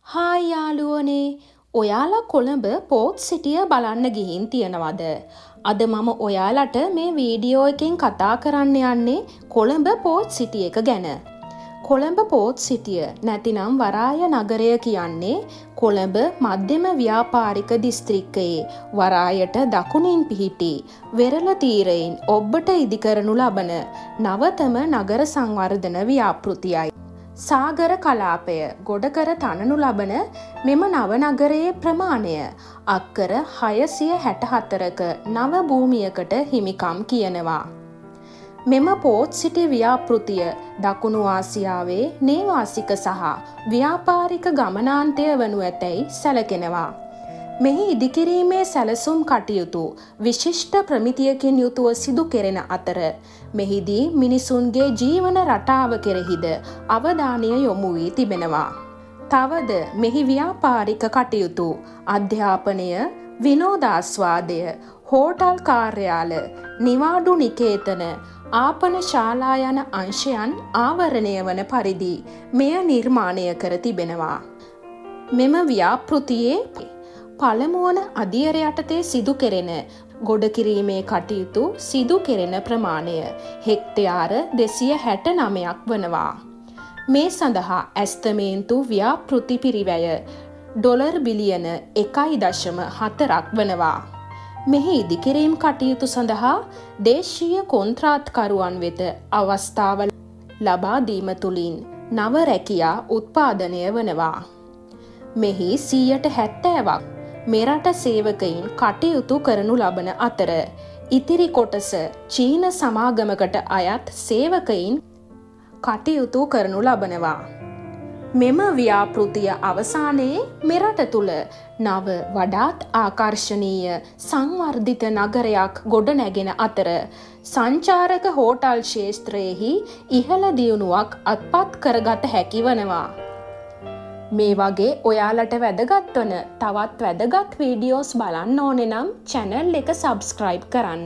Hi යාළුවනේ, ඔයාලා Colombo port සිටිය බලන්න ගිහින් තියනවද? අද මම ඔයාලට මේ වීඩියෝ එකෙන් කතා කරන්න යන්නේ කොළඹ පෝට් සිටිය එක ගැන. කොළඹ පෝට් සිටිය නැතිනම් වරාය නගරය කියන්නේ කොළඹ මධ්‍යම ව්‍යාපාරික දිස්ත්‍රික්කයේ වරායට දකුණින් පිහිටි වෙරළ තීරයෙන් ඔබ්බට ඉදිකරනු ලබන නවතම නගර සංවර්ධන ව්‍යාපෘතියයි. සාගර කලාපය ගොඩකර තනනු ලබන මෙම නවනගරයේ ප්‍රමාණය අක්කර 664ක නව භූමියකට හිමිකම් කියනවා. මෙම පෝට් සිටි ව්‍යාපෘතිය දකුණු ආසියාවේ නේවාසික සහ ව්‍යාපාරික ගමනාන්තය වනු ඇතැයි සැලකෙනවා. මෙහි ඉදිකිරීමේ සැලසුම් කටයුතු විශිෂ්ට ප්‍රමිතියකින් යුතුව සිදු කෙරෙන අතර මෙහිදී මිනිසුන්ගේ ජීවන රටාව කෙරෙහිද අවධානය යොමු වී තිබෙනවා. තවද මෙහි ව්‍යාපාරික කටයුතු අධ්‍යාපනය, විනෝදාස්වාදය, හෝටල් කාර්යාල, නිවාඩු නිකේතන, ආපන ශාලා යන අංශයන් ආවරණය වන පරිදි මෙය නිර්මාණය කර තිබෙනවා. මෙම ව්‍යාපෘතියේ පළමුවන අධියර යටතේ සිදු කෙරෙන ගොඩකිරීමේ කටයුතු සිදු කෙරෙන ප්‍රමාණය හෙක්ටයාර 269ක් වනවා. මේ සඳහා ඇස්තමේන්තු ව්‍යාපෘති පිරිවැය ඩොලර් බිලියන 1.4ක් වනවා. මෙහි ඉදිකිරීම් කටයුතු සඳහා දේශීය කොන්ත්‍රාත්කරුවන් වෙත අවස්ථාව ලබා දීම තුළින් නව රැකියා උත්පාදනය වනවා. මෙහි 70%ක් මෙරට සේවකයින් කටයුතු කරනු ලබන අතර ඉතිරි කොටස චීන සමාගමකට අයත් සේවකයින් කටයුතු කරනු ලබනවා. මෙම ව්‍යාපෘතිය අවසානයේ මෙරට තුළ නව වඩාත් ආකර්ශනීය සංවර්ධිත නගරයක් ගොඩනැගෙන අතර සංචාරක හෝටල් ක්ෂේත්‍රයෙහි ඉහළ දියුණුවක් අත්පත් කරගත හැකි වනවා. මේ වගේ ඔයාලට වැදගත් වන තවත් වැදගත් වීඩියෝස් බලන්න ඕනේ නම් channel එක subscribe කරන්න.